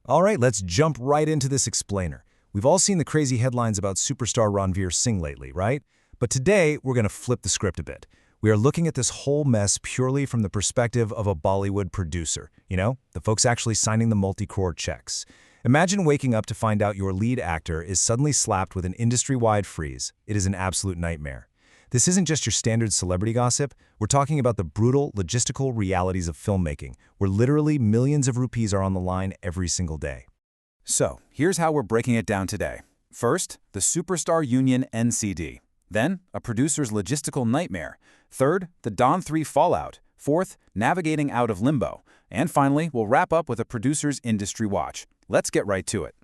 All right, let's jump right into this explainer. We've all seen the crazy headlines about superstar Ranbir Singh lately, right? But today, we're going to flip the script a bit. We are looking at this whole mess purely from the perspective of a Bollywood producer. You know, the folks actually signing the multi-crore checks. Imagine waking up to find out your lead actor is suddenly slapped with an industry-wide freeze. It is an absolute nightmare. This isn't just your standard celebrity gossip. We're talking about the brutal, logistical realities of filmmaking, where literally millions of rupees are on the line every single day. So, here's how we're breaking it down today. First, the superstar union NCD. Then, a producer's logistical nightmare. Third, the Don 3 fallout. Fourth, navigating out of limbo. And finally, we'll wrap up with a producer's industry watch. Let's get right to it.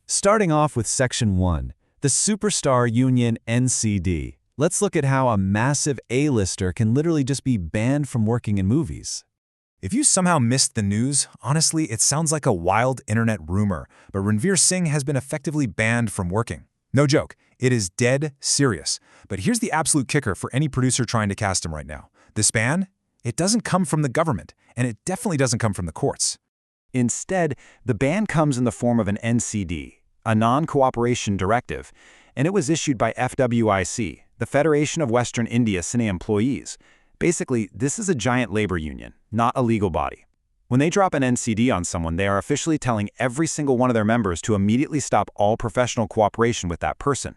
Starting off with Section 1, the Superstar Union NCD. Let's look at how a massive A-lister can literally just be banned from working in movies. If you somehow missed the news, honestly, it sounds like a wild internet rumor, but Ranbir Singh has been effectively banned from working. No joke, it is dead serious. But here's the absolute kicker for any producer trying to cast him right now. This ban, it doesn't come from the government, and it definitely doesn't come from the courts. Instead, the ban comes in the form of an NCD, a non-cooperation directive, and it was issued by FWIC, the Federation of Western India Cine Employees. Basically, this is a giant labor union, not a legal body. When they drop an NCD on someone, they are officially telling every single one of their members to immediately stop all professional cooperation with that person.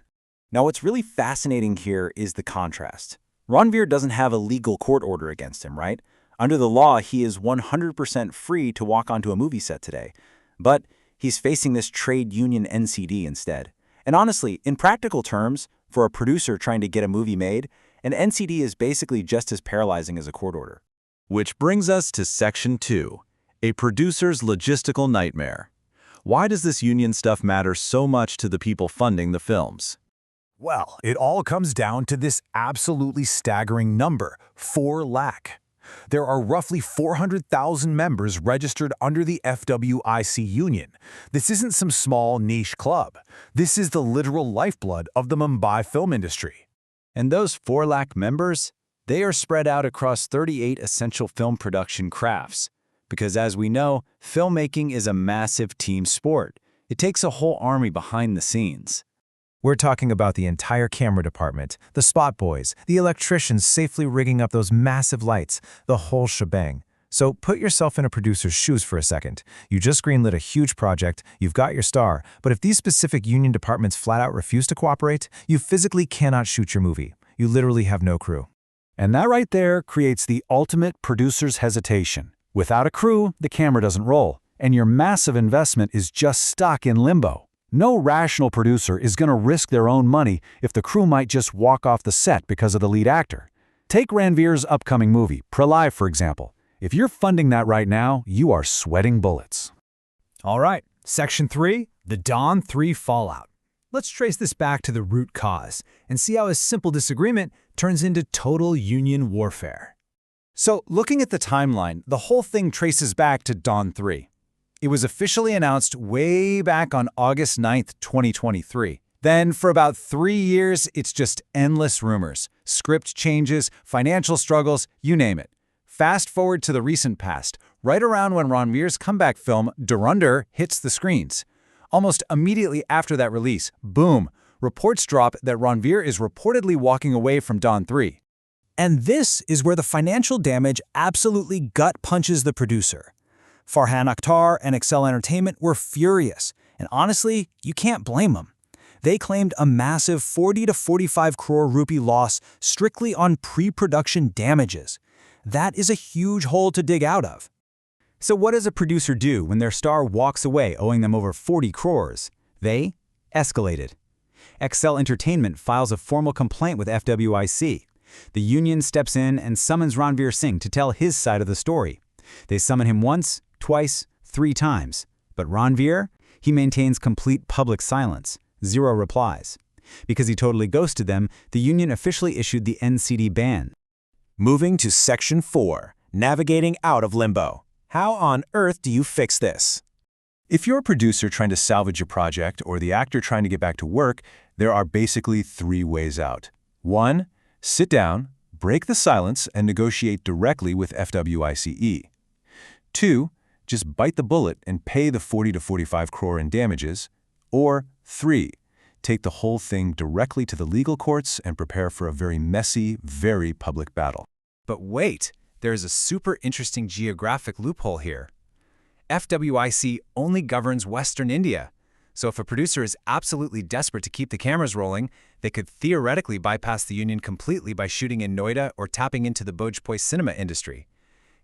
Now, what's really fascinating here is the contrast. Ranbir doesn't have a legal court order against him, right? Under the law, he is 100% free to walk onto a movie set today. But he's facing this trade union NCD instead. And honestly, in practical terms, for a producer trying to get a movie made, an NCD is basically just as paralyzing as a court order. Which brings us to Section 2, a producer's logistical nightmare. Why does this union stuff matter so much to the people funding the films? Well, it all comes down to this absolutely staggering number, 4 lakh. There are roughly 400,000 members registered under the FWIC union. This isn't some small niche club. This is the literal lifeblood of the Mumbai film industry. And those 4 lakh members, they are spread out across 38 essential film production crafts. Because as we know, filmmaking is a massive team sport. It takes a whole army behind the scenes. We're talking about the entire camera department, the spot boys, the electricians safely rigging up those massive lights, the whole shebang. So put yourself in a producer's shoes for a second. You just greenlit a huge project, you've got your star, but if these specific union departments flat out refuse to cooperate, you physically cannot shoot your movie. You literally have no crew. And that right there creates the ultimate producer's hesitation. Without a crew, the camera doesn't roll, and your massive investment is just stuck in limbo. No rational producer is going to risk their own money if the crew might just walk off the set because of the lead actor. Take Ranvir's upcoming movie, Pralay, for example. If you're funding that right now, you are sweating bullets. All right, Section 3, the Don 3 fallout. Let's trace this back to the root cause and see how a simple disagreement turns into total union warfare. So, looking at the timeline, the whole thing traces back to Don 3. It was officially announced way back on August 9th, 2023. Then, for about 3 years, it's just endless rumors, script changes, financial struggles, you name it. Fast forward to the recent past, right around when Ranvir's comeback film, Dhurandhar, hits the screens. Almost immediately after that release, boom, reports drop that Ranbir is reportedly walking away from Don 3. And this is where the financial damage absolutely gut punches the producer. Farhan Akhtar and Excel Entertainment were furious, and honestly, you can't blame them. They claimed a massive 40 to 45 crore rupee loss strictly on pre-production damages. That is a huge hole to dig out of. So what does a producer do when their star walks away owing them over 40 crores? They escalated. Excel Entertainment files a formal complaint with FWIC. The union steps in and summons Ranbir Singh to tell his side of the story. They summon him once, twice, 3 times. But Ranbir, he maintains complete public silence, 0 replies. Because he totally ghosted them, the union officially issued the NCD ban. Moving to Section 4, navigating out of limbo. How on earth do you fix this? If you're a producer trying to salvage a project or the actor trying to get back to work, there are basically 3 ways out. 1. Sit down, break the silence, and negotiate directly with FWICE. 2. just bite the bullet and pay the 40 to 45 crore in damages. Or 3. Take the whole thing directly to the legal courts and prepare for a very messy, very public battle. But wait, there's a super interesting geographic loophole here. FWIC only governs Western India. So if a producer is absolutely desperate to keep the cameras rolling, they could theoretically bypass the union completely by shooting in Noida or tapping into the Bhojpuri cinema industry.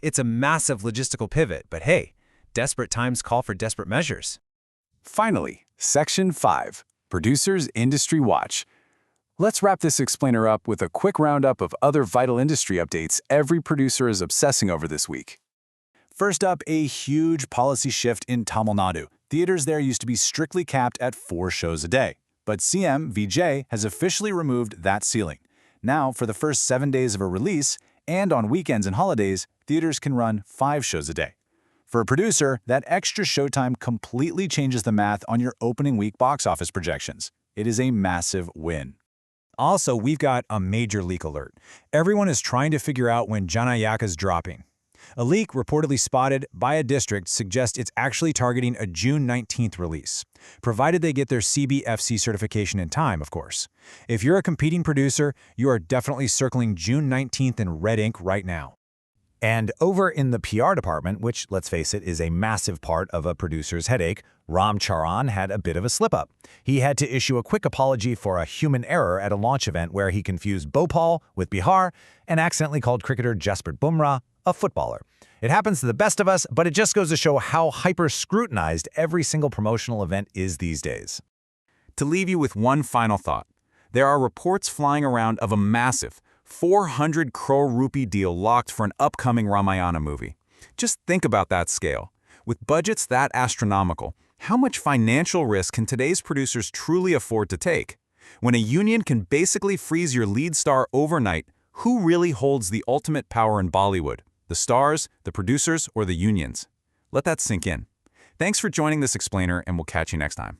It's a massive logistical pivot, but hey, desperate times call for desperate measures. Finally, Section 5, Producers Industry Watch. Let's wrap this explainer up with a quick roundup of other vital industry updates every producer is obsessing over this week. First up, a huge policy shift in Tamil Nadu. Theaters there used to be strictly capped at 4 shows a day. But CM Vijay has officially removed that ceiling. Now, for the first 7 days of a release, and on weekends and holidays, theaters can run 5 shows a day. For a producer, that extra showtime completely changes the math on your opening week box office projections. It is a massive win. Also, we've got a major leak alert. Everyone is trying to figure out when Janayaka's dropping. A leak reportedly spotted by a district suggests it's actually targeting a June 19th release, provided they get their CBFC certification in time, of course. If you're a competing producer, you are definitely circling June 19th in red ink right now. And over in the PR department, which, let's face it, is a massive part of a producer's headache, Ram Charan had a bit of a slip-up. He had to issue a quick apology for a human error at a launch event where he confused Bhopal with Bihar and accidentally called cricketer Jasprit Bumrah a footballer. It happens to the best of us, but it just goes to show how hyper-scrutinized every single promotional event is these days. To leave you with one final thought, there are reports flying around of a massive 400 crore rupee deal locked for an upcoming Ramayana movie. Just think about that scale. With budgets that astronomical, how much financial risk can today's producers truly afford to take? When a union can basically freeze your lead star overnight, who really holds the ultimate power in Bollywood? The stars, the producers, or the unions? Let that sink in. Thanks for joining this explainer, and we'll catch you next time.